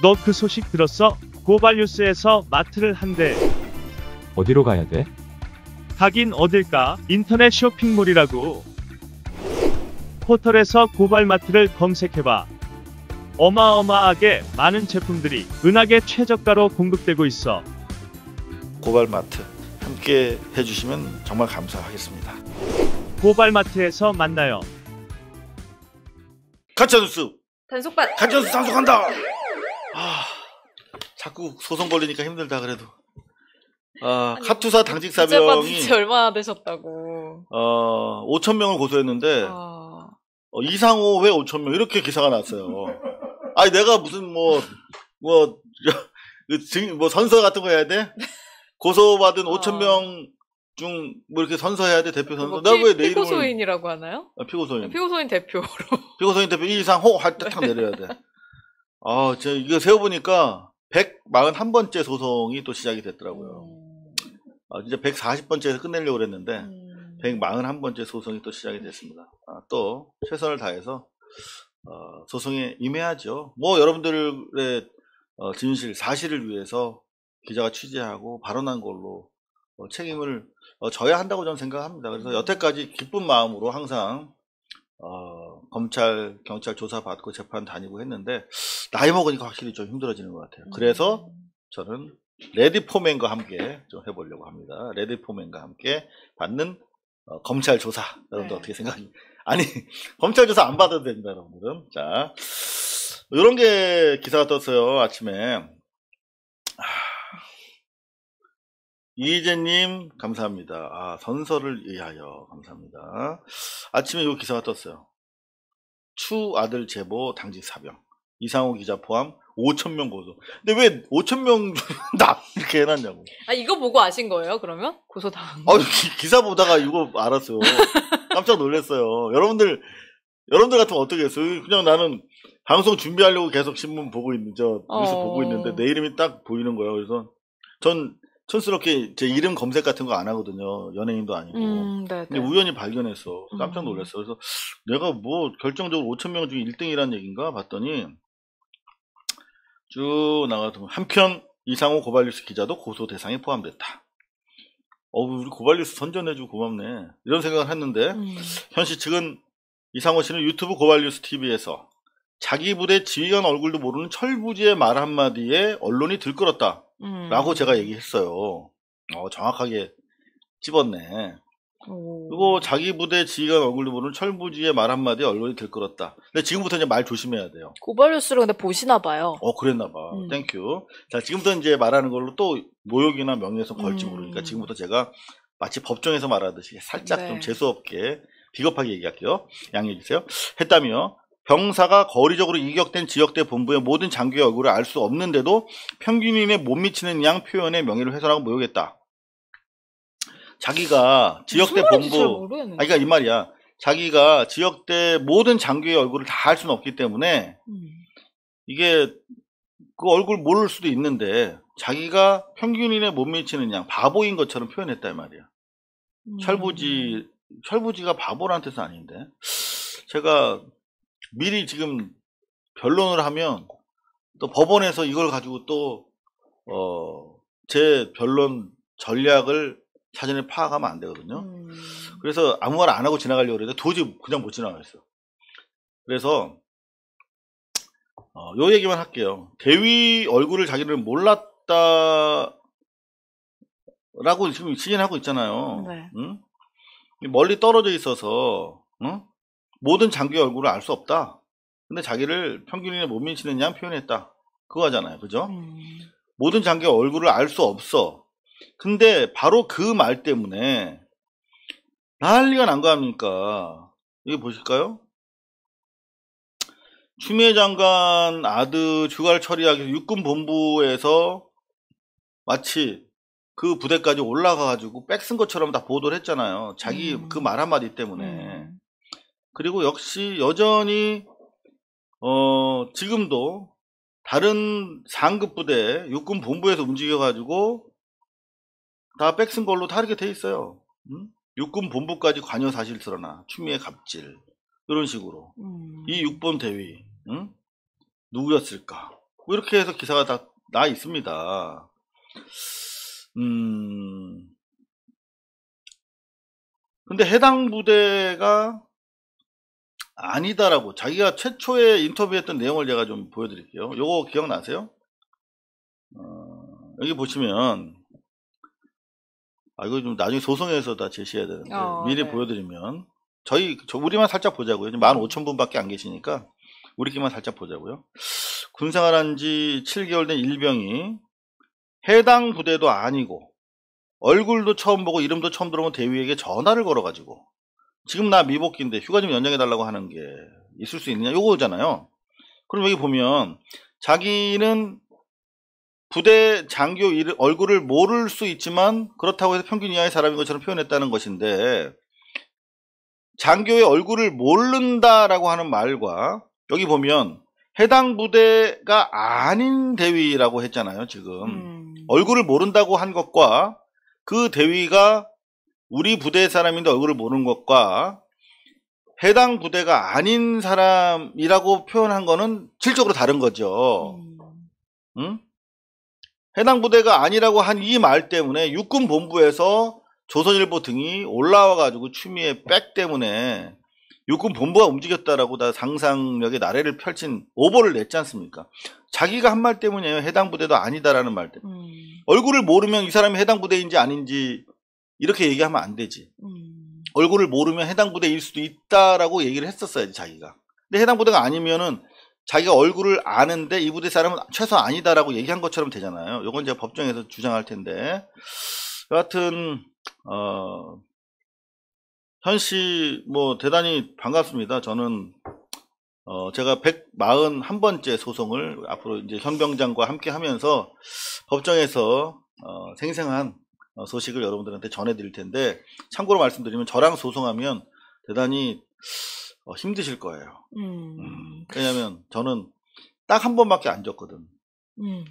너 그 소식 들었어? 고발뉴스에서 마트를 한대. 어디로 가야 돼? 가긴 어딜까? 인터넷 쇼핑몰이라고. 포털에서 고발마트를 검색해봐. 어마어마하게 많은 제품들이 은하계 최저가로 공급되고 있어. 고발마트 함께 해주시면 정말 감사하겠습니다. 고발마트에서 만나요. 가짜뉴스 단속반. 가짜뉴스 단속한다. 자꾸 소송 걸리니까 힘들다. 그래도 아니, 카투사 당직 받은 사병이 지 얼마나 되셨다고. 5,000명을 고소했는데 이상호 왜 5,000명 이렇게 기사가 났어요. 아니 내가 무슨 뭐 선서 같은 거 해야 돼? 고소받은 5,000명 중 뭐 이렇게 선서해야 돼, 대표 선서. 뭐 나 왜 내 이름을 피고소인이라고 하나요? 피고소인. 피고소인 대표로. 피고소인 대표 이상호 할 때 탁 내려야 돼. 제가 이거 세어보니까 141번째 소송이 또 시작이 됐더라고요. 이제 140번째에서 끝내려고 그랬는데 141번째 소송이 또 시작이 됐습니다. 또 최선을 다해서 소송에 임해야죠. 뭐 여러분들의 진실, 사실을 위해서 기자가 취재하고 발언한 걸로 책임을 져야 한다고 저는 생각합니다. 그래서 여태까지 기쁜 마음으로 항상 검찰, 경찰 조사받고 재판 다니고 했는데 나이 먹으니까 확실히 좀 힘들어지는 것 같아요. 그래서 저는 레디포맨과 함께 좀 해보려고 합니다. 레디포맨과 함께 받는 검찰 조사. 여러분들 어떻게 생각하세요? 아니 검찰 조사 안 받아도 됩니다, 여러분들은. 자, 이런 게 기사가 떴어요. 아침에. 이희재님 감사합니다. 선서를 위하여 감사합니다. 아침에 이 기사가 떴어요. 추 아들 제보 당직 사병 이상호 기자 포함 5,000명 고소. 근데 왜 5,000명 나 이렇게 해놨냐고. 이거 보고 아신 거예요? 그러면 고소 당한. 기사 보다가 이거 알았어요. 깜짝 놀랐어요. 여러분들 같으면 어떻게 했어요? 그냥 나는 방송 준비하려고 계속 신문 보고 뉴스 보고 있는데 내 이름이 딱 보이는 거예요. 그래서 전 촌스럽게 제 이름 검색 같은 거 안 하거든요. 연예인도 아니고. 근데 우연히 발견했어. 깜짝 놀랐어. 그래서 내가 뭐 결정적으로 5,000명 중에 1등이라는 얘기인가 봤더니 쭉 나가서 한편 이상호 고발뉴스 기자도 고소 대상에 포함됐다. 우리 고발뉴스 선전해주고 고맙네. 이런 생각을 했는데 현시 측은 이상호 씨는 유튜브 고발뉴스 TV에서 자기 부대 지휘관 얼굴도 모르는 철부지의 말 한마디에 언론이 들끓었다. 라고 제가 얘기했어요. 정확하게 찝었네. 그리고 자기 부대 지휘관 얼굴도 모르는 철부지의 말 한마디에 언론이 들끓었다. 근데 지금부터 이제 말 조심해야 돼요. 고발뉴스를 근데 보시나 봐요. 그랬나 봐. 땡큐. 자, 지금부터 이제 말하는 걸로 또 모욕이나 명예훼손 걸지 모르니까 지금부터 제가 마치 법정에서 말하듯이 살짝 좀 재수없게 비겁하게 얘기할게요. 양해해 주세요. 했다며 병사가 거리적으로 이격된 지역대 본부의 모든 장교의 얼굴을 알 수 없는데도 평균인에 못 미치는 양 표현의 명예를 훼손하고 모욕했다. 자기가 지역대 본부, 그러니까 이 말이야. 자기가 지역대 모든 장교의 얼굴을 다 알 수는 없기 때문에 이게 그 얼굴 모를 수도 있는데 자기가 평균인에 못 미치는 양, 바보인 것처럼 표현했다 이 말이야. 철부지가 바보라는 뜻은 아닌데 제가 미리 지금 변론을 하면 또 법원에서 이걸 가지고 또 제 변론 전략을 사전에 파악하면 안 되거든요. 그래서 아무 말 안 하고 지나가려고 그랬는데 도저히 그냥 못 지나가겠어요. 그래서 요 얘기만 할게요. 대위 얼굴을 자기는 몰랐다라고 지금 시인하고 있잖아요. 응? 멀리 떨어져 있어서 모든 장교의 얼굴을 알 수 없다. 근데 자기를 평균인에 못 미치는 양 표현했다. 그거잖아요. 그죠? 모든 장교의 얼굴을 알 수 없어. 근데 바로 그 말 때문에 난리가 난 거 아닙니까? 이거 보실까요? 추미애 장관 아들 휴가를 처리하기 위해서 육군본부에서 마치 그 부대까지 올라가가지고 빽쓴 것처럼 다 보도를 했잖아요. 자기 그 말 한마디 때문에. 그리고 역시 여전히 지금도 다른 상급 부대 육군 본부에서 움직여가지고 다 빽쓴 걸로 다 이렇게 돼 있어요. 육군 본부까지 관여 사실 드러나 추미애 갑질 이런 식으로 이 6번 대위 누구였을까? 뭐 이렇게 해서 기사가 다 나 있습니다. 근데 해당 부대가 아니다라고 자기가 최초에 인터뷰했던 내용을 제가 좀 보여드릴게요. 요거 기억나세요? 여기 보시면 이거 좀 나중에 소송에서 다 제시해야 되는데 미리 네. 보여드리면 우리만 살짝 보자고요. 15,000분밖에 안 계시니까 우리끼리만 살짝 보자고요. 군생활한 지 7개월 된 일병이 해당 부대도 아니고 얼굴도 처음 보고 이름도 처음 들어본 대위에게 전화를 걸어가지고 지금 나 미복귀인데 휴가 좀 연장해달라고 하는 게 있을 수 있느냐 요거잖아요. 그럼 여기 보면 자기는 부대 장교 얼굴을 모를 수 있지만 그렇다고 해서 평균 이하의 사람인 것처럼 표현했다는 것인데 장교의 얼굴을 모른다라고 하는 말과 여기 보면 해당 부대가 아닌 대위라고 했잖아요. 지금 얼굴을 모른다고 한 것과 그 대위가 우리 부대 사람인데 얼굴을 모르는 것과 해당 부대가 아닌 사람이라고 표현한 거는 질적으로 다른 거죠. 응? 해당 부대가 아니라고 한 이 말 때문에 육군 본부에서 조선일보 등이 올라와가지고 추미애 백 때문에 육군 본부가 움직였다라고 다 상상력의 나래를 펼친 오보를 냈지 않습니까? 자기가 한 말 때문이에요. 해당 부대도 아니다라는 말 때문에. 얼굴을 모르면 이 사람이 해당 부대인지 아닌지 이렇게 얘기하면 안 되지. 얼굴을 모르면 해당 부대일 수도 있다라고 얘기를 했었어야지 자기가. 근데 해당 부대가 아니면은 자기가 얼굴을 아는데 이 부대 사람은 최소 아니다라고 얘기한 것처럼 되잖아요. 요건 제가 법정에서 주장할 텐데. 여하튼 현씨 뭐 대단히 반갑습니다. 저는 제가 141번째 소송을 앞으로 이제 현병장과 함께 하면서 법정에서 생생한 소식을 여러분들한테 전해드릴 텐데 참고로 말씀드리면 저랑 소송하면 대단히 힘드실 거예요. 왜냐면 저는 딱 한 번밖에 안 졌거든.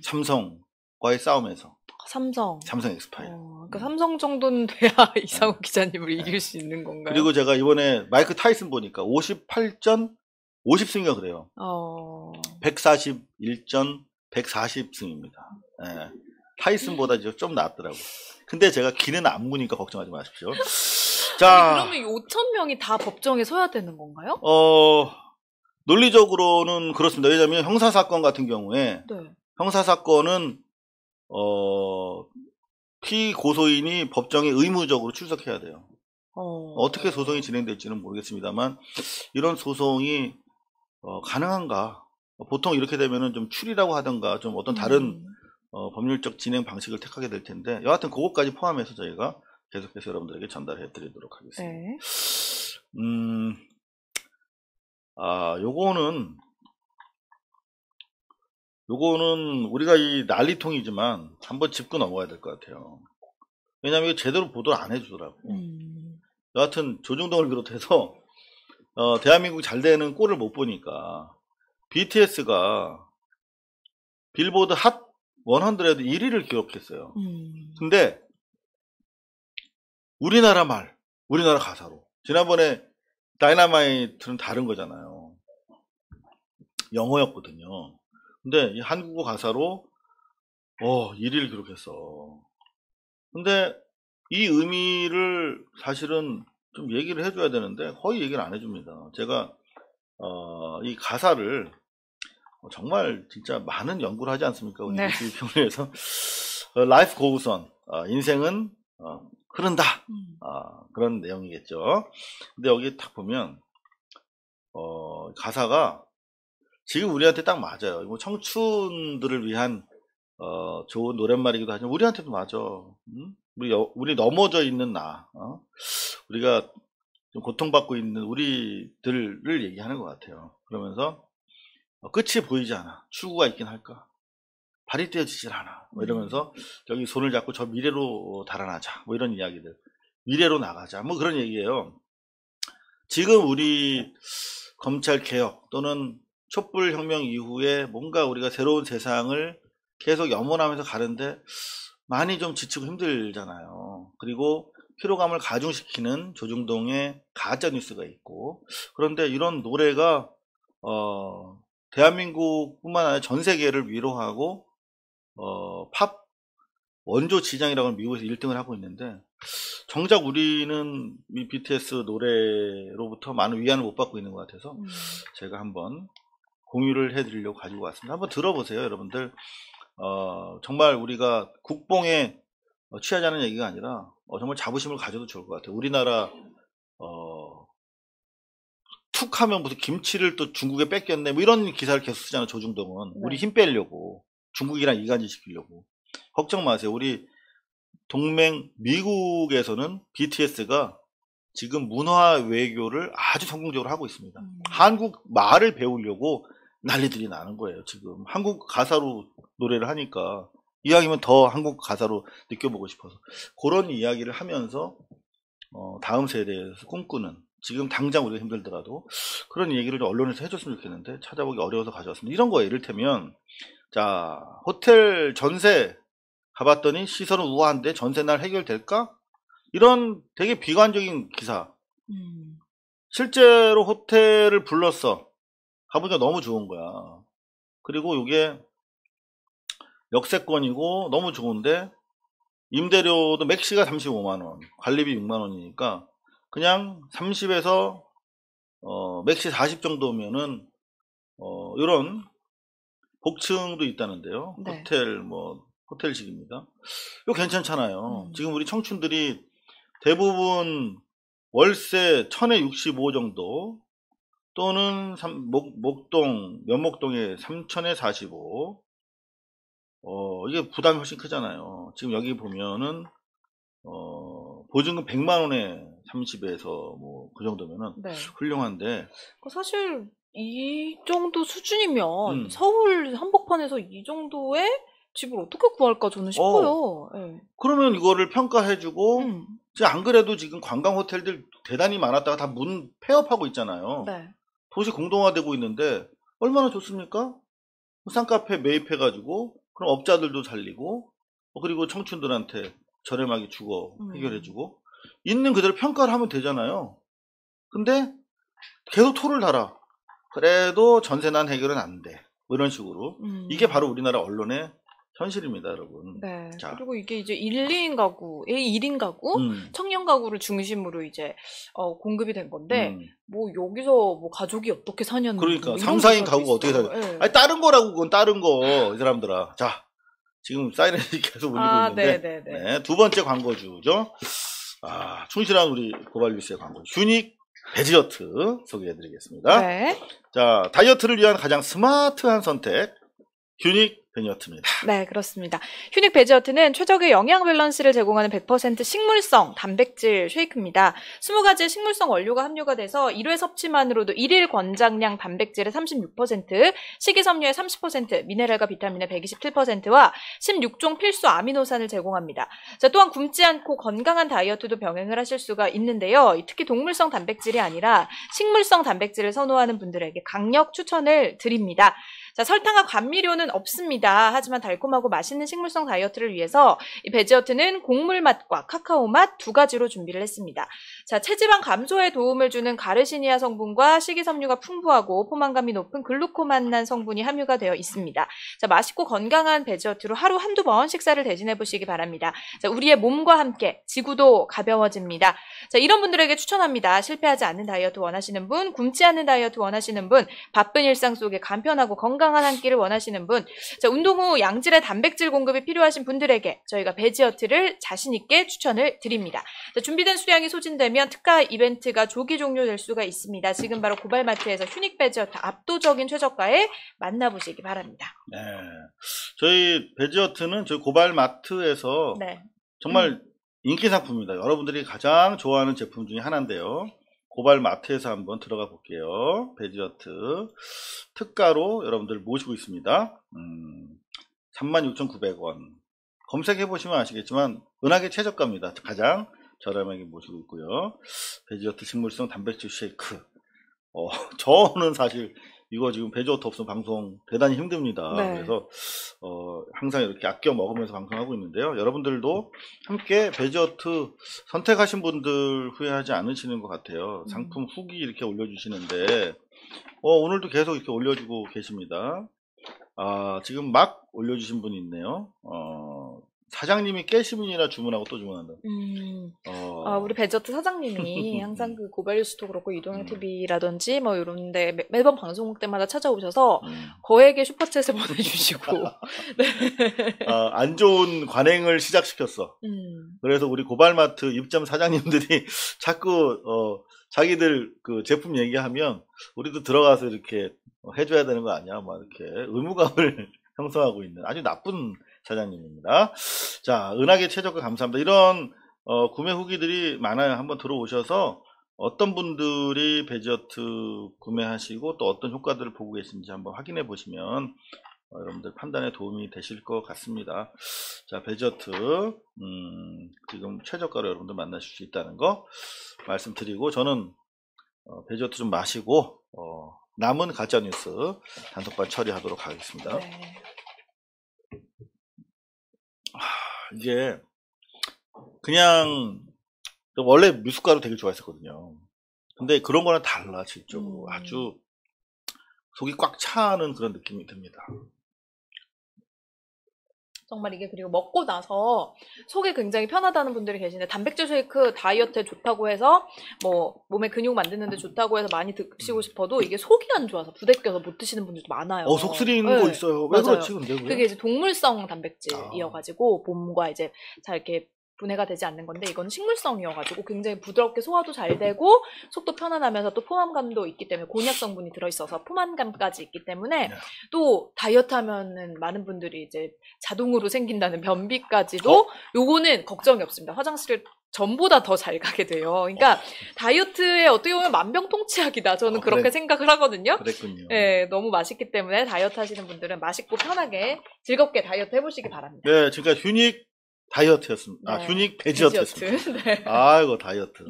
삼성과의 싸움에서. 삼성 엑스파일. 그러니까 삼성 정도는 돼야 이상욱 기자님을 이길 수 있는 건가요? 그리고 제가 이번에 마이크 타이슨 보니까 58전 50승인가 그래요. 141전 140승입니다. 예. 타이슨보다 좀 낫더라고. 근데 제가 기는 안 무니까 걱정하지 마십시오. 자, 그러면 5,000명이 다 법정에 서야 되는 건가요? 논리적으로는 그렇습니다. 왜냐하면 형사사건 같은 경우에 네. 형사사건은 피고소인이 법정에 의무적으로 출석해야 돼요. 어떻게 소송이 진행될지는 모르겠습니다만 이런 소송이 가능한가? 보통 이렇게 되면은 좀 추리라고 하던가 좀 어떤 다른 법률적 진행 방식을 택하게 될 텐데 여하튼 그것까지 포함해서 저희가 계속해서 여러분들에게 전달해 드리도록 하겠습니다. 네. 요거는 우리가 이 난리통이지만 한번 짚고 넘어가야 될 것 같아요. 왜냐하면 이거 제대로 보도를 안 해주더라고. 여하튼 조중동을 비롯해서 대한민국 잘 되는 꼴을 못 보니까 BTS가 빌보드 핫 100에도 1위를 기록했어요. 근데 우리나라 가사로. 지난번에 다이너마이트는 다른 거잖아요. 영어였거든요. 근데 이 한국어 가사로 1위를 기록했어. 근데 이 의미를 사실은 좀 얘기를 해줘야 되는데 거의 얘기를 안 해줍니다. 제가 이 가사를 정말 진짜 많은 연구를 하지 않습니까? 우리 네. 평론에서 Life goes on. 인생은 흐른다. 그런 내용이겠죠. 근데 여기 딱 보면 가사가 지금 우리한테 딱 맞아요. 뭐 청춘들을 위한 좋은 노랫말이기도 하지만 우리한테도 맞아. 우리 넘어져 있는 우리가 좀 고통받고 있는 우리들을 얘기하는 것 같아요. 그러면서 끝이 보이지 않아. 출구가 있긴 할까? 발이 떼어지질 않아. 뭐 이러면서 여기 손을 잡고 저 미래로 달아나자. 뭐 이런 이야기들. 미래로 나가자. 뭐 그런 얘기예요. 지금 우리 검찰 개혁 또는 촛불혁명 이후에 뭔가 우리가 새로운 세상을 계속 염원하면서 가는데 많이 좀 지치고 힘들잖아요. 그리고 피로감을 가중시키는 조중동의 가짜뉴스가 있고 그런데 이런 노래가 대한민국뿐만 아니라 전 세계를 위로하고 팝 원조 지장이라고 하는 미국에서 1등을 하고 있는데 정작 우리는 이 BTS 노래로부터 많은 위안을 못 받고 있는 것 같아서 제가 한번 공유를 해드리려고 가지고 왔습니다. 한번 들어보세요, 여러분들. 정말 우리가 국뽕에 취하자는 얘기가 아니라 정말 자부심을 가져도 좋을 것 같아요. 우리나라 툭 하면 무슨 김치를 또 중국에 뺏겼네 뭐 이런 기사를 계속 쓰잖아요. 조중동은. 우리 힘 빼려고 중국이랑 이간질 시키려고. 걱정 마세요. 우리 동맹 미국에서는 BTS가 지금 문화 외교를 아주 성공적으로 하고 있습니다. 한국 말을 배우려고 난리들이 나는 거예요. 지금 한국 가사로 노래를 하니까 이왕이면 더 한국 가사로 느껴보고 싶어서 그런 이야기를 하면서 다음 세대에서 꿈꾸는, 지금 당장 우리가 힘들더라도 그런 얘기를 언론에서 해줬으면 좋겠는데 찾아보기 어려워서 가져왔습니다. 이런 거예요. 이를테면 자, 호텔 전세 가봤더니 시설은 우아한데 전세날 해결될까? 이런 되게 비관적인 기사. 실제로 호텔을 불렀어. 가보니까 너무 좋은 거야. 그리고 이게 역세권이고 너무 좋은데 임대료도 맥시가 35만원, 관리비 6만원이니까 그냥 30에서 맥시 40 정도면은 이런 복층도 있다는데요. 네. 호텔식입니다. 이거 괜찮잖아요. 지금 우리 청춘들이 대부분 월세 1000에 65 정도 또는 면목동에 3000에 45. 이게 부담이 훨씬 크잖아요. 지금 여기 보면은 보증금 100만원에 30에서 뭐 그 정도면은 네. 훌륭한데 사실 이 정도 수준이면 서울 한복판에서 이 정도의 집을 어떻게 구할까 저는 싶어요. 네. 그러면 이거를 평가해주고 안 그래도 지금 관광 호텔들 대단히 많았다가 다 문 폐업하고 있잖아요. 네. 도시 공동화되고 있는데 얼마나 좋습니까? 쌍카페 매입해가지고 그럼 업자들도 살리고 그리고 청춘들한테 저렴하게 주거 해결해주고 있는 그대로 평가를 하면 되잖아요. 근데 계속 토를 달아. 그래도 전세난 해결은 안 돼. 뭐 이런 식으로. 이게 바로 우리나라 언론의 현실입니다, 여러분. 네. 자. 그리고 이게 이제 1인 가구, 1인 가구, 청년 가구를 중심으로 이제 공급이 된 건데 뭐 여기서 뭐 가족이 어떻게 사냐는 그러니까 뭐 3, 4인 가구가 어떻게 사냐. 네. 아니 다른 거라고 그건 다른 거. 이 사람들아. 자. 지금 사이렌이 계속 울리고 있는데 네, 두 번째 광고주죠. 충실한 우리 고발뉴스의 광고. 휴닉 베지어트 소개해드리겠습니다. 네. 자, 다이어트를 위한 가장 스마트한 선택 휴닉 베지어트입니다. 네, 그렇습니다. 휴닉 베지어트는 최적의 영양 밸런스를 제공하는 100% 식물성 단백질 쉐이크입니다. 20가지 식물성 원료가 함유가 돼서 1회 섭취만으로도 1일 권장량 단백질의 36%, 식이섬유의 30%, 미네랄과 비타민의 127%와 16종 필수 아미노산을 제공합니다. 자, 또한 굶지 않고 건강한 다이어트도 병행을 하실 수가 있는데요. 특히 동물성 단백질이 아니라 식물성 단백질을 선호하는 분들에게 강력 추천을 드립니다. 자, 설탕과 감미료는 없습니다. 하지만 달콤하고 맛있는 식물성 다이어트를 위해서 이 베지어트는 곡물 맛과 카카오 맛 두 가지로 준비를 했습니다. 자, 체지방 감소에 도움을 주는 가르시니아 성분과 식이섬유가 풍부하고 포만감이 높은 글루코만난 성분이 함유가 되어 있습니다. 자, 맛있고 건강한 베지어트로 하루 한두 번 식사를 대신해 보시기 바랍니다. 자, 우리의 몸과 함께 지구도 가벼워집니다. 자, 이런 분들에게 추천합니다. 실패하지 않는 다이어트 원하시는 분, 굶지 않는 다이어트 원하시는 분, 바쁜 일상 속에 간편하고 건강한 한 끼를 원하시는 분, 자, 운동 후 양질의 단백질 공급이 필요하신 분들에게 저희가 베지어트를 자신있게 추천을 드립니다. 자, 준비된 수량이 소진되면 특가 이벤트가 조기 종료될 수가 있습니다. 지금 바로 고발마트에서 휴닉 베지어트 압도적인 최저가에 만나보시기 바랍니다. 네, 저희 베지어트는 저희 고발마트에서 네. 정말 인기 상품입니다. 여러분들이 가장 좋아하는 제품 중에 하나인데요. 고발마트에서 한번 들어가 볼게요. 베지어트 특가로 여러분들 모시고 있습니다. 36,900원. 검색해 보시면 아시겠지만 은하계 최저가입니다. 가장 저렴하게 모시고 있고요. 베지어트 식물성 단백질 쉐이크. 저는 사실 이거 지금 베지어트 없으면 방송 대단히 힘듭니다. 네. 그래서 항상 이렇게 아껴 먹으면서 방송하고 있는데요. 여러분들도 함께 베지어트 선택하신 분들 후회하지 않으시는 것 같아요. 상품 후기 이렇게 올려주시는데, 오늘도 계속 이렇게 올려주고 계십니다. 지금 막 올려주신 분이 있네요. 사장님이 깨시민이라 주문하고 또 주문한다. 우리 베저트 사장님이 항상 그 고발뉴스도 그렇고 이동형 TV라든지 뭐 이런데 매번 방송국 때마다 찾아오셔서 거액의 슈퍼챗을 보내주시고 안 좋은 관행을 시작시켰어. 그래서 우리 고발마트 입점 사장님들이 자꾸 자기들 그 제품 얘기하면 우리도 들어가서 이렇게 해줘야 되는 거 아니야? 막 이렇게 의무감을 형성하고 있는 아주 나쁜 사장님입니다. 자, 은하계 최저가 감사합니다. 이런 구매 후기들이 많아요. 한번 들어오셔서 어떤 분들이 베지어트 구매하시고 또 어떤 효과들을 보고 계신지 한번 확인해 보시면 여러분들 판단에 도움이 되실 것 같습니다. 자, 베지어트 지금 최저가로 여러분들 만나실 수 있다는 거 말씀드리고, 저는 베지어트 좀 마시고 남은 가짜뉴스 단톡방 처리하도록 하겠습니다. 네. 이게 그냥 원래 미숫가루 되게 좋아했었거든요. 근데 그런 거랑 달라. 질적으로 아주 속이 꽉 차는 그런 느낌이 듭니다. 정말 이게, 그리고 먹고 나서 속이 굉장히 편하다는 분들이 계시는데, 단백질 쉐이크 다이어트에 좋다고 해서 뭐 몸에 근육 만드는 데 좋다고 해서 많이 드시고 싶어도 이게 속이 안 좋아서 부대껴서 못 드시는 분들도 많아요. 속 쓰리는 거 있어요. 왜 맞아요. 그렇지 근데? 그게 이제 동물성 단백질이어가지고 몸과 이제 잘 이렇게 분해가 되지 않는 건데, 이건 식물성이어가지고 굉장히 부드럽게 소화도 잘 되고 속도 편안하면서 또 포만감도 있기 때문에, 곤약 성분이 들어있어서 포만감까지 있기 때문에 또 다이어트 하면은 많은 분들이 이제 자동으로 생긴다는 변비까지도 요거는 걱정이 없습니다. 화장실을 전보다 더 잘 가게 돼요. 그러니까 다이어트에 어떻게 보면 만병통치약이다. 저는 그렇게 생각을 하거든요. 그랬군요. 네, 너무 맛있기 때문에 다이어트 하시는 분들은 맛있고 편하게 즐겁게 다이어트 해보시기 바랍니다. 네, 지금까지 휴닉 다이어트였습니다. 네. 휴닉 베지어트였습니다. 네. 아이고, 다이어트.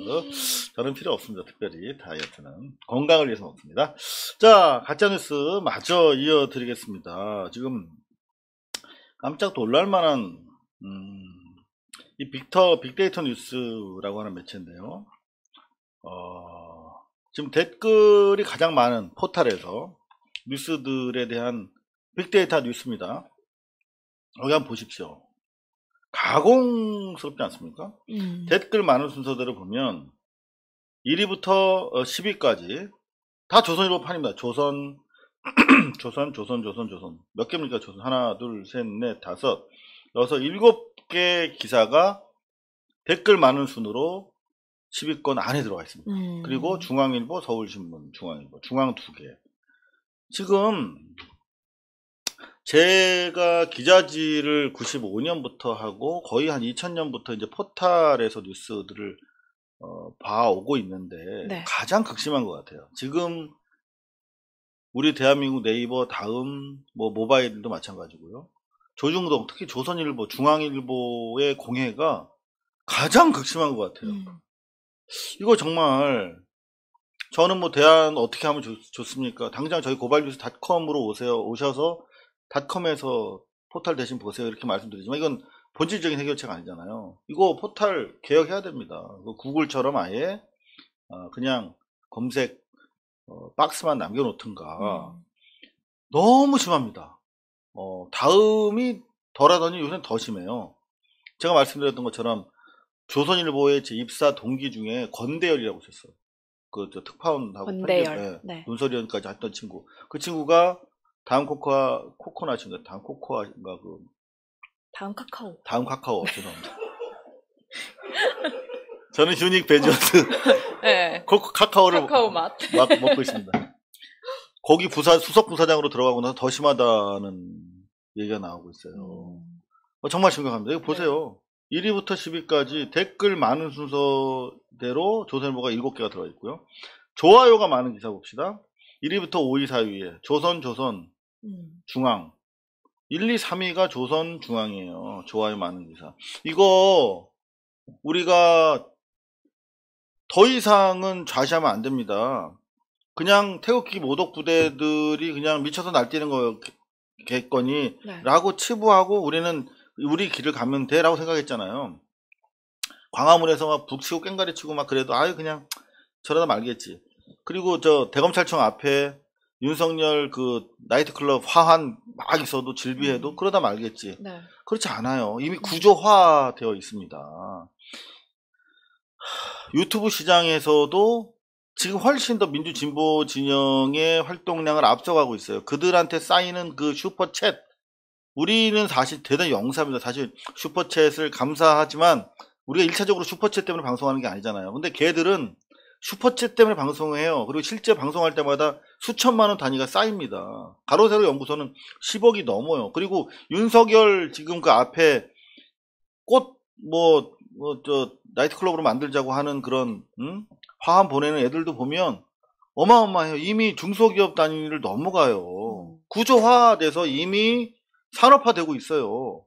저는 필요 없습니다. 특별히 다이어트는 건강을 위해서 먹습니다. 자, 가짜뉴스 마저 이어드리겠습니다. 지금 깜짝 놀랄만한 이 빅데이터 뉴스라고 하는 매체인데요. 지금 댓글이 가장 많은 포털에서 뉴스들에 대한 빅데이터 뉴스입니다. 여기 한번 보십시오. 가공스럽지 않습니까? 댓글 많은 순서대로 보면 1위부터 10위까지 다 조선일보 판입니다. 조선 몇 개입니까? 조선 하나, 둘, 셋, 넷, 다섯, 여섯, 7개 기사가 댓글 많은 순으로 10위권 안에 들어가 있습니다. 그리고 중앙일보, 서울신문, 중앙일보, 중앙 2개. 지금 제가 기자지를 95년부터 하고 거의 한 2000년부터 이제 포털에서 뉴스들을 봐오고 있는데 네. 가장 극심한 것 같아요. 지금 우리 대한민국 네이버 다음 뭐 모바일도 마찬가지고요. 조중동, 특히 조선일보, 중앙일보의 공해가 가장 극심한 것 같아요. 이거 정말 저는 뭐 대안 어떻게 하면 좋습니까? 당장 저희 고발뉴스닷컴으로 오셔서 닷컴에서 포털 대신 보세요 이렇게 말씀드리지만 이건 본질적인 해결책 아니잖아요. 이거 포털 개혁해야 됩니다. 구글처럼 아예 그냥 검색 박스만 남겨놓든가. 너무 심합니다. 다음이 덜하더니 요새는 더 심해요. 제가 말씀드렸던 것처럼 조선일보의 제 입사 동기 중에 건대열이라고 있었어요. 그 특파원하고 건대열. 네. 논설위원까지 했던 친구. 그 친구가 다음 코코넛인가? 다음 코코아인가? 다음 카카오. 죄송합니다. 저는 휴닉 베지어트 네. 카카오를 카카오 맛 막 먹고 있습니다. 거기 수석 부사장으로 들어가고 나서 더 심하다는 얘기가 나오고 있어요. 정말 심각합니다. 이거 보세요. 네. 1위부터 10위까지 댓글 많은 순서대로 조선일보가 7개가 들어있고요. 좋아요가 많은 기사 봅시다. 1위부터 5위, 4위에 조선, 중앙. 1, 2, 3위가 조선, 중앙이에요. 좋아요 많은 기사. 이거 우리가 더 이상은 좌시하면 안 됩니다. 그냥 태극기 모독 부대들이 그냥 미쳐서 날뛰는 거예요. 겠거니라고 치부하고 우리는 우리 길을 가면 돼라고 생각했잖아요. 광화문에서 막 북치고 꽹가리 치고 막 그래도 아유 그냥 저러다 말겠지. 그리고 저 대검찰청 앞에 윤석열 그 나이트클럽 화환 막 있어도 질비해도 그러다 말겠지. 네. 그렇지 않아요. 이미 구조화되어 있습니다. 유튜브 시장에서도 지금 훨씬 더 민주진보 진영의 활동량을 앞서가고 있어요. 그들한테 쌓이는 그 슈퍼챗, 우리는 사실 대단히 영사입니다. 사실 슈퍼챗을 감사하지만 우리가 1차적으로 슈퍼챗 때문에 방송하는 게 아니잖아요. 근데 걔들은 슈퍼챗 때문에 방송을 해요. 그리고 실제 방송할 때마다 수천만 원 단위가 쌓입니다. 가로세로 연구소는 10억이 넘어요. 그리고 윤석열 지금 그 앞에 나이트클럽으로 만들자고 하는 그런 화환 보내는 애들도 보면 어마어마해요. 이미 중소기업 단위를 넘어가요. 구조화돼서 이미 산업화되고 있어요.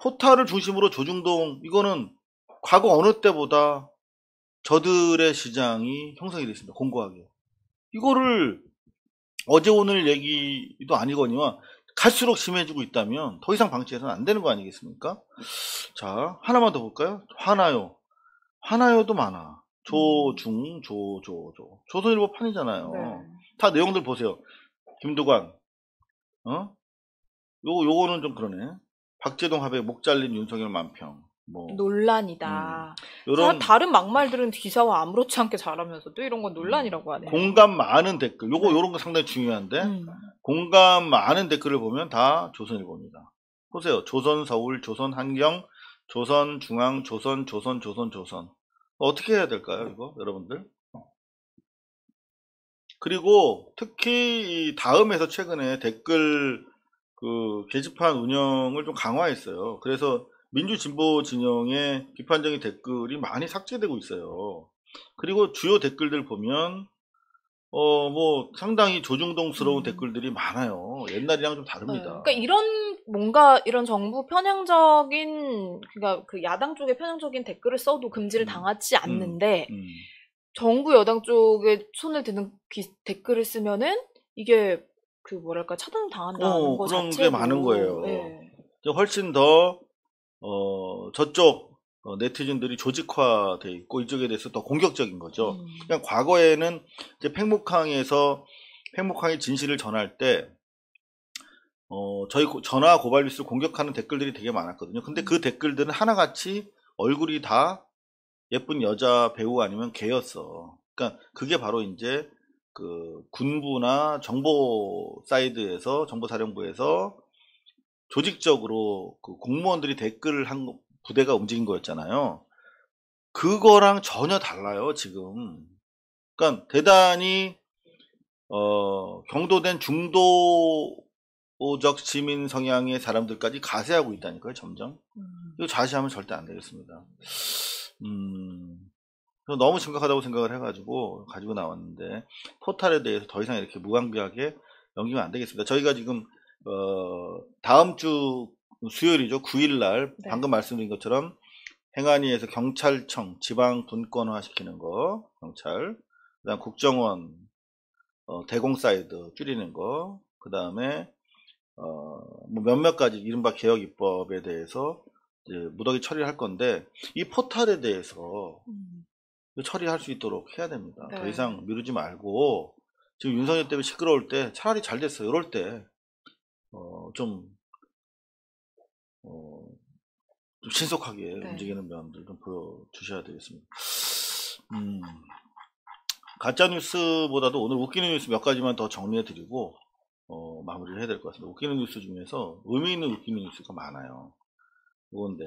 포탈을 중심으로 조중동, 이거는 과거 어느 때보다 저들의 시장이 형성이 됐습니다. 공고하게. 이거를 어제 오늘 얘기도 아니거니와 갈수록 심해지고 있다면 더 이상 방치해서는 안 되는 거 아니겠습니까? 자, 하나만 더 볼까요? 화나요. 화나요도 많아. 조선일보 판이잖아요. 네. 다 내용들 보세요. 김두관, 요거는 좀 그러네. 박재동 화백 목 잘린 윤석열 만평. 뭐 논란이다. 요런 다른 막말들은 기사와 아무렇지 않게 잘하면서 또 이런 건 논란이라고 하네요. 공감 많은 댓글. 요런 거 상당히 중요한데 공감 많은 댓글을 보면 다 조선일보입니다. 보세요. 조선 서울, 조선 환경, 조선 중앙, 조선. 어떻게 해야 될까요, 이거 여러분들? 그리고 특히 이 다음에서 최근에 댓글 그 게시판 운영을 좀 강화했어요. 그래서 민주진보 진영의 비판적인 댓글이 많이 삭제되고 있어요. 그리고 주요 댓글들 보면 뭐 상당히 조중동스러운 댓글들이 많아요. 옛날이랑 좀 다릅니다. 그러니까 이런 정부 편향적인, 그러니까 그 야당 쪽에 편향적인 댓글을 써도 금지를 당하지 않는데 정부 여당 쪽에 손을 드는 댓글을 쓰면은 이게 그 뭐랄까 차단을 당한다는 거 그런 자체도 게 많은 거예요. 네. 훨씬 더 저쪽 네티즌들이 조직화돼 있고 이쪽에 대해서 더 공격적인 거죠. 그냥 과거에는 이제 팽목항의 진실을 전할 때 저희 전화 고발 뉴스를 공격하는 댓글들이 되게 많았거든요. 근데 그 댓글들은 하나같이 얼굴이 다 예쁜 여자 배우 아니면 개였어. 그러니까 그게 바로 이제 그 군부나 정보 사이드에서 정보사령부에서 조직적으로 그 공무원들이 댓글을 한 부대가 움직인 거였잖아요. 그거랑 전혀 달라요, 지금. 그러니까 대단히 경도된 중도적 시민 성향의 사람들까지 가세하고 있다니까요, 점점. 이거 좌시하면 절대 안 되겠습니다. 너무 심각하다고 생각을 해가지고 가지고 나왔는데 포탈에 대해서 더 이상 이렇게 무방비하게 넘기면 안 되겠습니다. 저희가 지금 다음 주 수요일이죠. 9일날 네. 방금 말씀드린 것처럼 행안위에서 경찰청 지방 분권화 시키는 거, 경찰, 그다음 국정원 대공사이드 줄이는 거, 그 다음에 뭐 몇몇 가지 이른바 개혁 입법에 대해서 이제 무더기 처리를 할 건데 이 포탈에 대해서 처리할 수 있도록 해야 됩니다. 네. 더 이상 미루지 말고 지금 윤석열 때문에 시끄러울 때 차라리 잘 됐어요. 이럴 때 좀 신속하게 네. 움직이는 면들 좀 보여주셔야 되겠습니다. 가짜뉴스보다도 오늘 웃기는 뉴스 몇 가지만 더 정리해드리고 마무리를 해야 될 것 같습니다. 웃기는 뉴스 중에서 의미 있는 웃기는 뉴스가 많아요. 이건데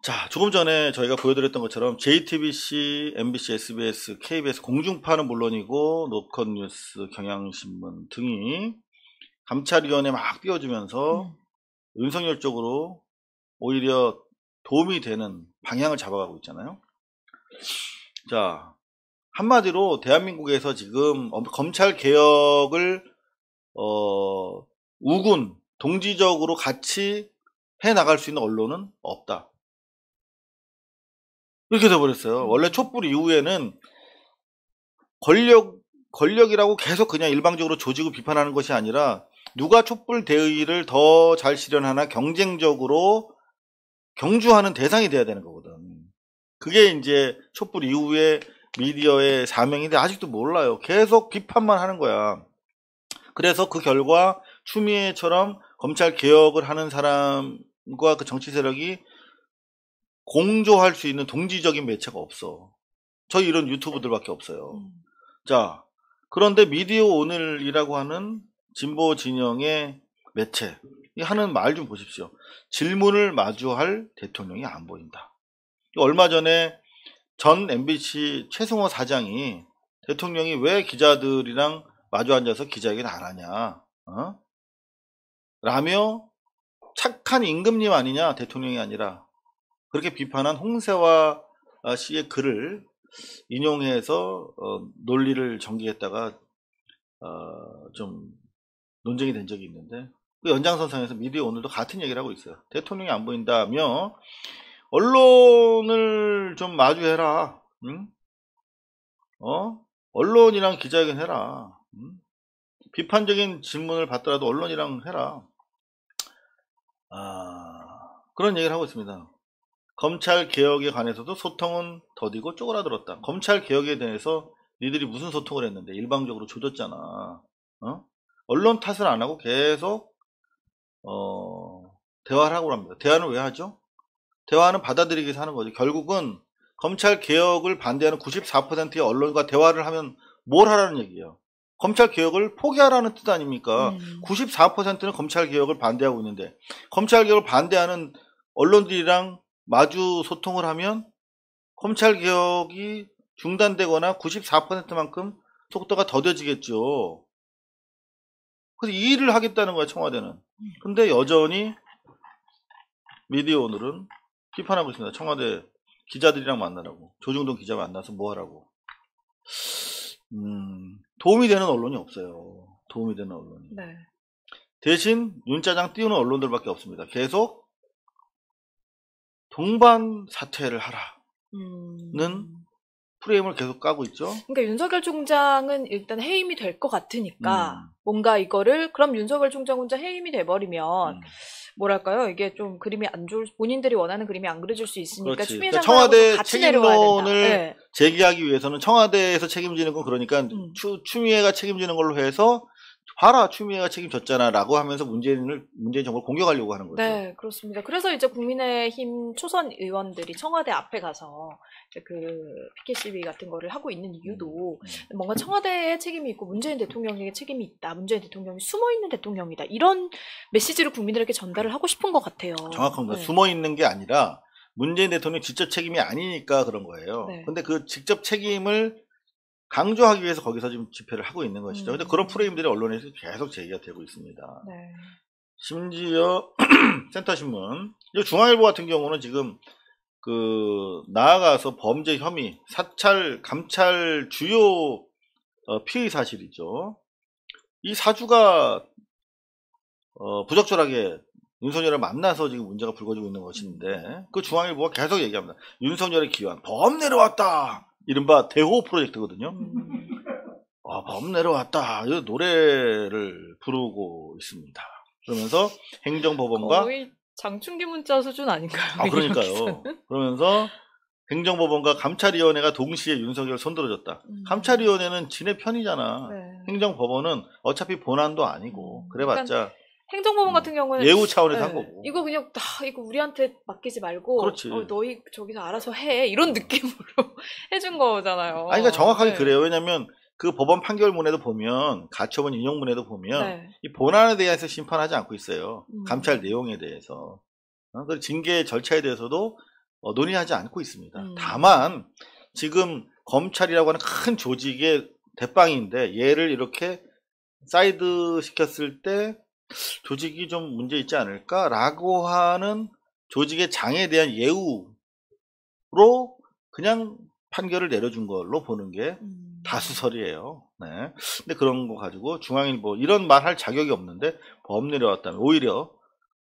자, 조금 전에 저희가 보여드렸던 것처럼 JTBC, MBC, SBS, KBS 공중파는 물론이고 노컷뉴스, 경향신문 등이 감찰위원회 막 띄워주면서 윤석열 쪽으로 오히려 도움이 되는 방향을 잡아가고 있잖아요. 자, 한마디로 대한민국에서 지금 검찰 개혁을 우군, 동지적으로 같이 해나갈 수 있는 언론은 없다. 이렇게 돼버렸어요. 원래 촛불 이후에는 권력 권력이라고 계속 그냥 일방적으로 조지고 비판하는 것이 아니라 누가 촛불 대의를 더 잘 실현하나 경쟁적으로 경주하는 대상이 돼야 되는 거거든. 그게 이제 촛불 이후에 미디어의 사명인데 아직도 몰라요. 계속 비판만 하는 거야. 그래서 그 결과 추미애처럼 검찰 개혁을 하는 사람과 그 정치 세력이 공조할 수 있는 동지적인 매체가 없어. 저희 이런 유튜브들밖에 없어요. 자, 그런데 미디어 오늘이라고 하는 진보 진영의 매체 하는 말 좀 보십시오. 질문을 마주할 대통령이 안 보인다. 얼마 전에 전 MBC 최승호 사장이 대통령이 왜 기자들이랑 마주 앉아서 기자회견 안 하냐, 라며 착한 임금님 아니냐, 대통령이 아니라, 그렇게 비판한 홍세화 씨의 글을 인용해서 논리를 전개했다가 좀 논쟁이 된 적이 있는데, 그 연장선상에서 미디어 오늘도 같은 얘기를 하고 있어요. 대통령이 안 보인다며 언론을 좀 마주해라. 응? 언론이랑 기자회견 해라. 응? 비판적인 질문을 받더라도 언론이랑 해라. 그런 얘기를 하고 있습니다. 검찰 개혁에 관해서도 소통은 더디고 쪼그라들었다. 검찰 개혁에 대해서 니들이 무슨 소통을 했는데 일방적으로 조졌잖아. 언론 탓을 안 하고 계속 대화를 하고 합니다. 대화는 왜 하죠? 대화는 받아들이기 위해서 하는 거죠. 결국은 검찰 개혁을 반대하는 94%의 언론과 대화를 하면 뭘 하라는 얘기예요? 검찰 개혁을 포기하라는 뜻 아닙니까? 94%는 검찰 개혁을 반대하고 있는데 검찰 개혁을 반대하는 언론들이랑 마주 소통을 하면 검찰 개혁이 중단되거나 94%만큼 속도가 더뎌지겠죠. 그래서 이 일을 하겠다는 거야, 청와대는. 근데 여전히 미디어 오늘은 비판하고 있습니다. 청와대 기자들이랑 만나라고. 조중동 기자 만나서 뭐 하라고. 도움이 되는 언론이 없어요. 도움이 되는 언론이. 네. 대신 윤짜장 띄우는 언론들밖에 없습니다. 계속 동반 사퇴를 하라는 프레임을 계속 까고 있죠. 그러니까 윤석열 총장은 일단 해임이 될 것 같으니까 뭔가 이거를 그럼 윤석열 총장 혼자 해임이 돼버리면 뭐랄까요, 이게 좀 그림이 안 좋을, 본인들이 원하는 그림이 안 그려질 수 있으니까 추미애 그러니까 장관하고 청와대 같이 내려와야 된다. 책임론을 네. 제기하기 위해서는 청와대에서 책임지는 건 그러니까 추미애가 책임지는 걸로 해서 봐라, 추미애가 책임졌잖아 라고 하면서 문재인 정부를 공격하려고 하는 거죠. 네, 그렇습니다. 그래서 이제 국민의힘 초선 의원들이 청와대 앞에 가서 이제 그 피켓 시위 같은 거를 하고 있는 이유도 뭔가 청와대에 책임이 있고 문재인 대통령에게 책임이 있다. 문재인 대통령이 숨어있는 대통령이다. 이런 메시지를 국민들에게 전달을 하고 싶은 것 같아요. 정확합니다. 네. 숨어있는 게 아니라 문재인 대통령 직접 책임이 아니니까 그런 거예요. 네. 근데 그 직접 책임을 강조하기 위해서 거기서 지금 집회를 하고 있는 것이죠. 근데 그런 프레임들이 언론에서 계속 제기가 되고 있습니다. 네. 심지어 센터신문, 중앙일보 같은 경우는 지금 그 나아가서 범죄 혐의, 사찰, 감찰 주요 피의 사실이죠. 이 사주가 부적절하게 윤석열을 만나서 지금 문제가 불거지고 있는 것인데 그 중앙일보가 계속 얘기합니다. 윤석열의 기환, 범 내려왔다. 이른바 대호 프로젝트거든요. 범 내려왔다. 이 노래를 부르고 있습니다. 그러면서 행정법원과 거의 장충기 문자 수준 아닌가요? 그러니까요. 그러면서 행정법원과 감찰위원회가 동시에 윤석열 손들어줬다. 감찰위원회는 지네 편이잖아. 네. 행정법원은 어차피 본안도 아니고 그래봤자 행정법원 같은 경우는 예우 차원에서 한 거고. 이거 그냥 이거 우리한테 맡기지 말고 그렇지. 너희 저기서 알아서 해 이런 느낌으로 해준 거잖아요. 그러니까 정확하게 네. 그래요. 왜냐하면 그 법원 판결문에도 보면 가처분 인용문에도 보면 네. 이 본안에 대해서 심판하지 않고 있어요. 감찰 내용에 대해서. 그 징계 절차에 대해서도 논의하지 않고 있습니다. 다만 지금 검찰이라고 하는 큰 조직의 대빵인데 얘를 이렇게 사이드 시켰을 때 조직이 좀 문제 있지 않을까라고 하는 조직의 장에 대한 예우로 그냥 판결을 내려준 걸로 보는 게 다수설이에요. 네. 근데 그런 거 가지고 중앙일보 이런 말 할 자격이 없는데 범 내려왔다면 오히려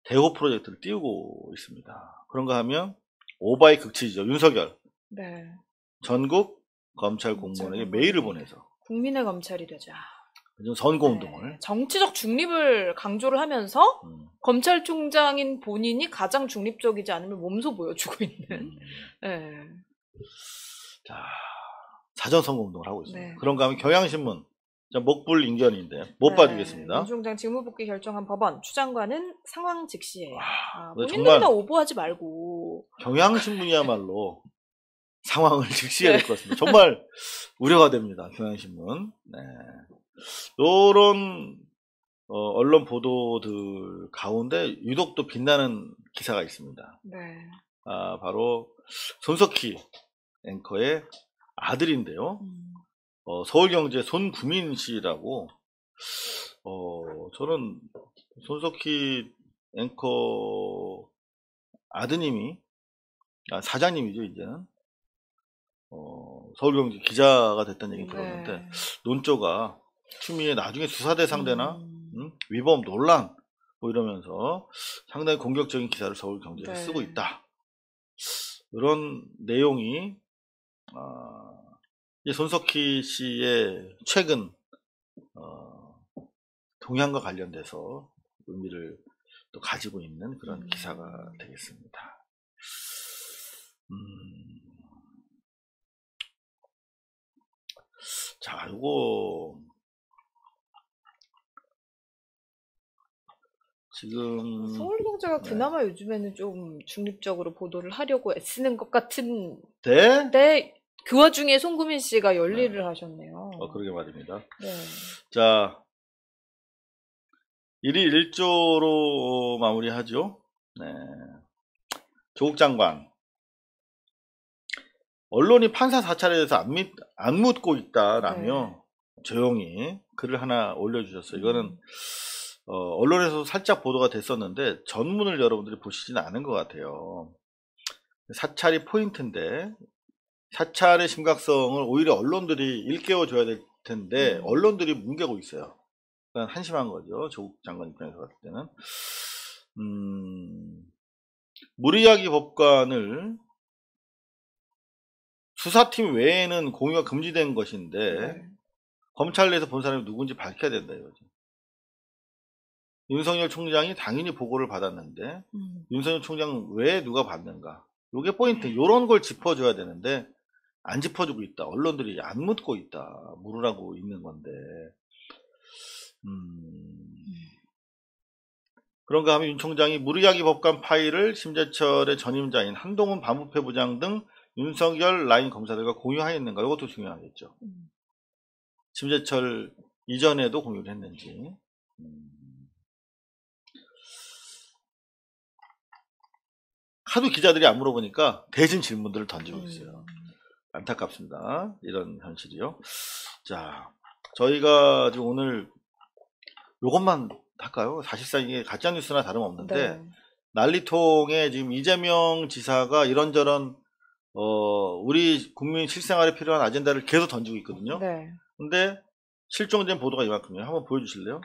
대호 프로젝트를 띄우고 있습니다. 그런가 하면 오바의 극치죠. 윤석열. 네. 전국 검찰 공무원에게 메일을 보내서 국민의 검찰이 되자. 지금 선거운동을. 네. 정치적 중립을 강조를 하면서 음. 검찰총장인 본인이 가장 중립적이지 않으면 몸소 보여주고 있는. 음. 네. 자, 사전 선거운동을 하고 있습니다. 네. 그런가 하면 경향신문. 자, 목불 인견인데 못 네. 봐주겠습니다. 윤 총장 직무복귀 결정한 법원. 추 장관은 상황 즉시해요. 근데 본인들이 정말 다 오보하지 말고. 경향신문이야말로 상황을 직시해야 네. 될 것 같습니다. 정말 우려가 됩니다. 경향신문. 네. 요런 언론 보도들 가운데 유독 또 빛나는 기사가 있습니다. 네. 바로 손석희 앵커의 아들인데요. 음. 서울경제 손구민 씨라고 저는 손석희 앵커 아드님이 사장님이죠 이제는 서울경제 기자가 됐다는 얘기 들었는데 네. 논조가 추미애 나중에 수사 대상 되나 위법 논란 뭐 이러면서 상당히 공격적인 기사를 서울경제에서 네. 쓰고 있다. 이런 내용이 이 손석희 씨의 최근 동향과 관련돼서 의미를 또 가지고 있는 그런 기사가 되겠습니다. 자, 요거 지금 서울경제가 네. 그나마 요즘에는 좀 중립적으로 보도를 하려고 애쓰는 것 같은. 네? 데 그 와중에 송구민 씨가 열일을 하셨네요. 그러게 말입니다. 네. 자, 1일 1조로 마무리하죠. 네. 조국 장관. 언론이 판사 사찰에 대해서 안 묻고 있다라며 조용히 글을 하나 올려주셨어요. 이거는 언론에서 살짝 보도가 됐었는데 전문을 여러분들이 보시지는 않은 것 같아요. 사찰이 포인트인데 사찰의 심각성을 오히려 언론들이 일깨워줘야 될 텐데 언론들이 뭉개고 있어요. 그러니까 한심한 거죠. 조국 장관 입장에서 봤을 때는. 무리야기 법관을 수사팀 외에는 공유가 금지된 것인데 검찰 내에서 본 사람이 누군지 밝혀야 된다 이거죠. 윤석열 총장이 당연히 보고를 받았는데 윤석열 총장 외에 누가 받는가. 이게 포인트. 이런 걸 짚어줘야 되는데 안 짚어주고 있다. 언론들이 안 묻고 있다. 물으라고 있는 건데. 그런가 하면 윤 총장이 무리야기 법관 파일을 심재철의 전임자인 한동훈 반부패 부장 등 윤석열 라인 검사들과 공유하였는가. 이것도 중요하겠죠. 심재철 이전에도 공유를 했는지. 하도 기자들이 안 물어보니까 대신 질문들을 던지고 있어요. 안타깝습니다. 이런 현실이요. 자, 저희가 지금 오늘 요것만 할까요? 사실상 이게 가짜뉴스나 다름없는데 네. 난리통에 지금 이재명 지사가 이런저런 우리 국민 실생활에 필요한 아젠다를 계속 던지고 있거든요. 네. 근데 실종된 보도가 이만큼이에요. 한번 보여주실래요?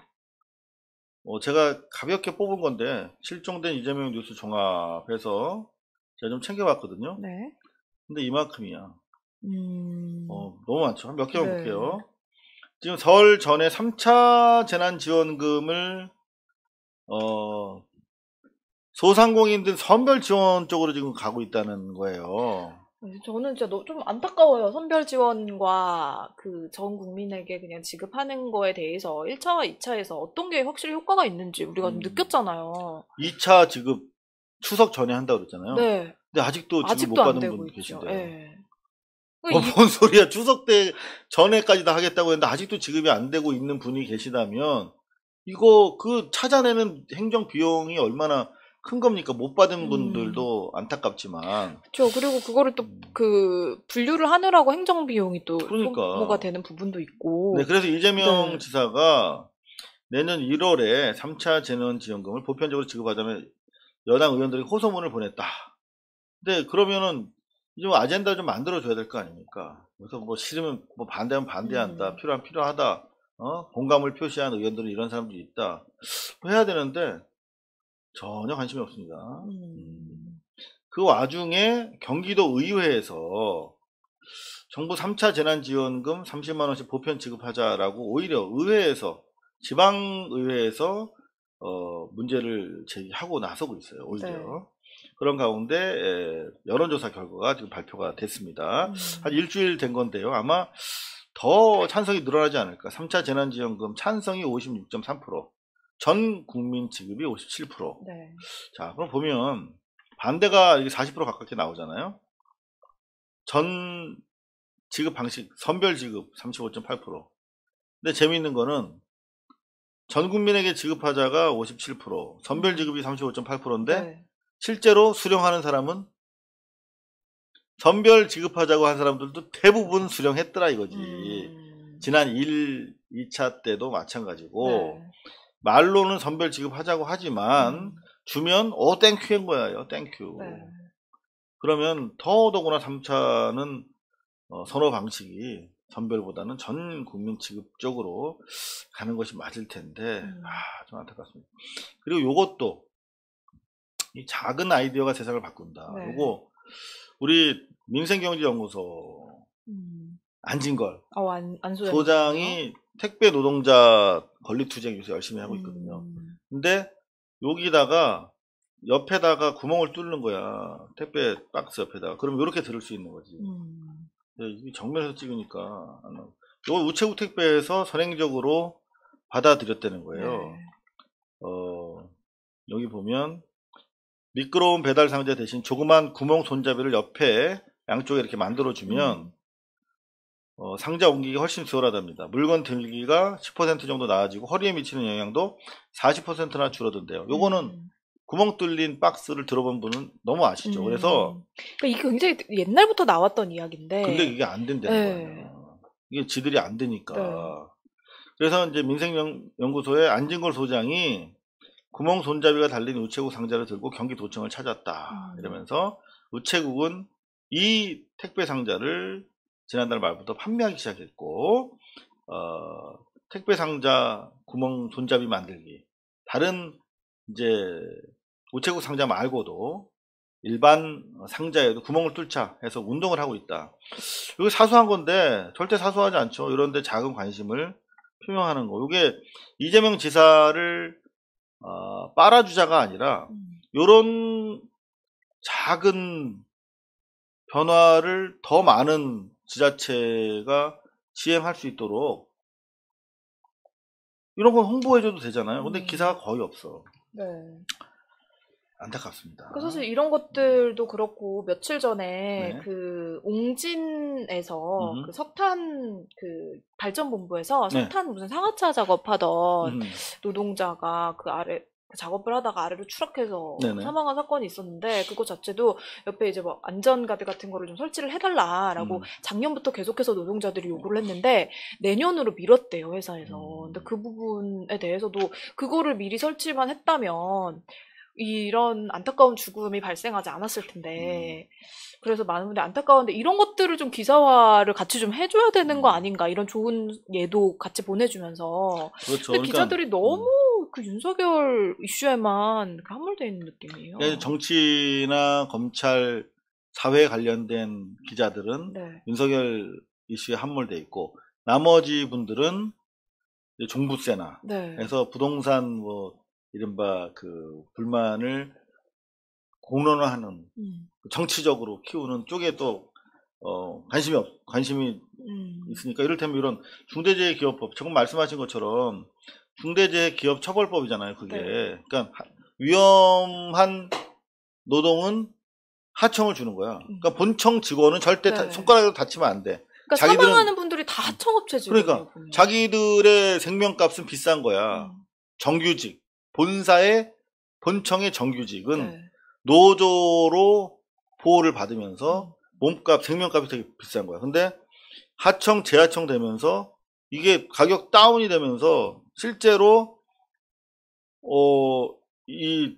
제가 가볍게 뽑은 건데 실종된 이재명 뉴스 종합해서 제가 좀 챙겨봤거든요. 네. 근데 이만큼이야. 너무 많죠. 몇 개만 네. 볼게요. 지금 설 전에 3차 재난지원금을 소상공인들 선별 지원 쪽으로 지금 가고 있다는 거예요. 저는 진짜 좀 안타까워요. 선별 지원과 그 전 국민에게 그냥 지급하는 거에 대해서 1차와 2차에서 어떤 게 확실히 효과가 있는지 우리가 좀 느꼈잖아요. 2차 지급 추석 전에 한다고 그랬잖아요. 네. 근데 아직도 지급 못 안 받은 되고 분 있죠. 계신데요. 네. 뭔 소리야. 추석 때 전에까지 다 하겠다고 했는데 아직도 지급이 안 되고 있는 분이 계시다면 이거 그 찾아내는 행정 비용이 얼마나 큰 겁니까? 못 받은 분들도 안타깝지만. 그렇죠. 그리고 그거를 또 그 분류를 하느라고 행정 비용이 또 소모가 되는 부분도 있고. 네, 그래서 이재명 지사가 내년 1월에 3차 재난지원금을 보편적으로 지급하자면 여당 의원들이 호소문을 보냈다. 근데 그러면은 좀 아젠다 좀 만들어줘야 될 거 아닙니까? 그래서 뭐 싫으면 뭐 반대하면 반대한다. 필요하면 필요하다. 공감을 표시한 의원들은 이런 사람들이 있다. 해야 되는데 전혀 관심이 없습니다. 그 와중에 경기도 의회에서 정부 3차 재난지원금 30만 원씩 보편 지급하자라고 오히려 의회에서 지방의회에서 문제를 제기하고 나서고 있어요. 오히려. 네. 그런 가운데 여론조사 결과가 지금 발표가 됐습니다. 한 일주일 된 건데요. 아마 더 찬성이 늘어나지 않을까. 3차 재난지원금 찬성이 56.3%, 전 국민 지급이 57%. 네. 자, 그럼 보면 반대가 40% 가깝게 나오잖아요. 전 지급 방식, 선별 지급 35.8%. 근데 재미있는 거는 전 국민에게 지급하자가 57%, 선별 지급이 35.8%인데 네. 실제로 수령하는 사람은 선별 지급하자고 한 사람들도 대부분 수령했더라 이거지. 지난 2차 때도 마찬가지고 네. 말로는 선별 지급하자고 하지만 주면 땡큐인 거예요. 땡큐. 네. 그러면 더더구나 3차는 선호 방식이 선별보다는 전 국민 지급 쪽으로 가는 것이 맞을 텐데 좀 안타깝습니다. 그리고 요것도 이 작은 아이디어가 세상을 바꾼다. 네. 요거 우리 민생경제연구소 안진걸 소장이 택배 노동자 권리투쟁 요새 열심히 하고 있거든요. 근데 여기다가 옆에다가 구멍을 뚫는 거야. 택배 박스 옆에다가. 그럼 이렇게 들을 수 있는 거지. 이게 정면에서 찍으니까 이거 우체국 택배에서 선행적으로 받아들였다는 거예요. 네. 여기 보면 미끄러운 배달 상자 대신 조그만 구멍 손잡이를 옆에 양쪽에 이렇게 만들어주면 상자 옮기기 훨씬 수월하답니다. 물건 들기가 10% 정도 나아지고 허리에 미치는 영향도 40%나 줄어든대요. 요거는 구멍 뚫린 박스를 들어본 분은 너무 아시죠? 그래서 그러니까 이게 굉장히 옛날부터 나왔던 이야기인데 근데 이게 안 된다는 네. 거예요. 이게 지들이 안 되니까. 네. 그래서 이제 민생연구소의 안진걸 소장이 구멍 손잡이가 달린 우체국 상자를 들고 경기도청을 찾았다. 이러면서 우체국은 이 택배 상자를 지난달 말부터 판매하기 시작했고 택배 상자 구멍 손잡이 만들기, 다른 이제 우체국 상자 말고도 일반 상자에도 구멍을 뚫자 해서 운동을 하고 있다. 이거 사소한 건데 절대 사소하지 않죠. 이런데 작은 관심을 표명하는 거. 이게 이재명 지사를 빨아주자가 아니라 이런 작은 변화를 더 많은 지자체가 시행할 수 있도록 이런 건 홍보해줘도 되잖아요. 근데 기사가 거의 없어. 네. 안타깝습니다. 사실 이런 것들도 그렇고 며칠 전에 네. 그 옹진에서 그 석탄 그 발전본부에서 네. 석탄 무슨 상하차 작업하던 노동자가 그 아래 작업을 하다가 아래로 추락해서 네네. 사망한 사건이 있었는데 그거 자체도 옆에 이제 뭐 안전가드 같은 거를 좀 설치를 해달라라고 작년부터 계속해서 노동자들이 요구를 했는데 내년으로 미뤘대요 회사에서. 근데 그 부분에 대해서도 그거를 미리 설치만 했다면 이런 안타까운 죽음이 발생하지 않았을 텐데 그래서 많은 분들이 안타까운데 이런 것들을 좀 기사화를 같이 좀 해줘야 되는 거 아닌가 이런 좋은 예도 같이 보내주면서 그렇죠. 근데 기자들이 너무 그 윤석열 이슈에만 함몰되어 있는 느낌이에요. 정치나 검찰 사회에 관련된 기자들은 네. 윤석열 이슈에 함몰돼 있고 나머지 분들은 종부세나 네. 해서 부동산 뭐 이른바 그 불만을 공론화하는 정치적으로 키우는 쪽에 또 관심이 있으니까 이를테면 이런 중대재해기업법 지금 말씀하신 것처럼 중대재해기업처벌법이잖아요. 그게 네. 그러니까 위험한 노동은 하청을 주는 거야. 그러니까 본청 직원은 절대 네. 손가락으로 다치면 안 돼. 그러니까 사망하는 분들이 다 하청업체직이에요. 그러니까 자기들의 생명값은 비싼 거야. 정규직 본사의 본청의 정규직은 네. 노조로 보호를 받으면서 몸값, 생명값이 되게 비싼 거야. 근데 하청, 재하청 되면서 이게 가격 다운이 되면서 실제로 이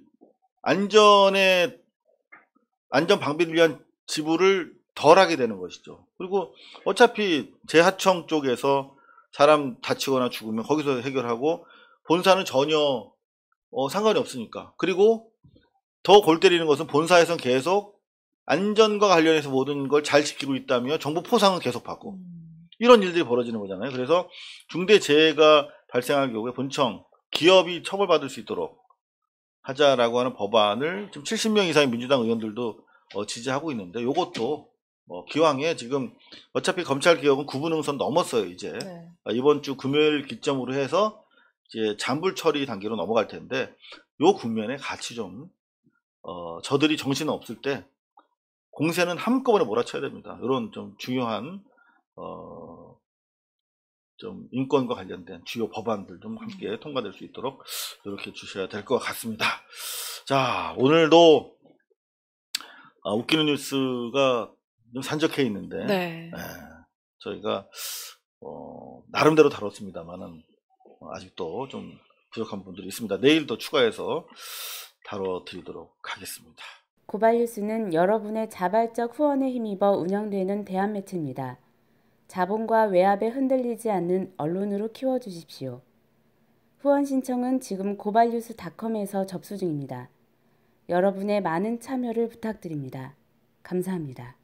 안전 방비를 위한 지불을 덜 하게 되는 것이죠. 그리고 어차피 재하청 쪽에서 사람 다치거나 죽으면 거기서 해결하고 본사는 전혀 상관이 없으니까. 그리고 더 골 때리는 것은 본사에선 계속 안전과 관련해서 모든 걸 잘 지키고 있다며 정부 포상은 계속 받고 이런 일들이 벌어지는 거잖아요. 그래서 중대재해가 발생할 경우에 본청, 기업이 처벌받을 수 있도록 하자라고 하는 법안을 지금 70명 이상의 민주당 의원들도 지지하고 있는데 요것도 기왕에 지금 어차피 검찰개혁은 구분응선 넘었어요. 이제 네. 이번 주 금요일 기점으로 해서 이제 잔불 처리 단계로 넘어갈 텐데 요 국면에 같이 좀 저들이 정신 없을 때 공세는 한꺼번에 몰아쳐야 됩니다. 이런 좀 중요한 좀 인권과 관련된 주요 법안들 좀 함께 통과될 수 있도록 노력해 주셔야 될 것 같습니다. 자, 오늘도 웃기는 뉴스가 좀 산적해 있는데 네. 저희가 나름대로 다뤘습니다만은 아직도 좀 부족한 분들이 있습니다. 내일 더 추가해서 다뤄드리도록 하겠습니다. 고발뉴스는 여러분의 자발적 후원에 힘입어 운영되는 대한매체입니다. 자본과 외압에 흔들리지 않는 언론으로 키워주십시오. 후원 신청은 지금 고발뉴스닷컴에서 접수 중입니다. 여러분의 많은 참여를 부탁드립니다. 감사합니다.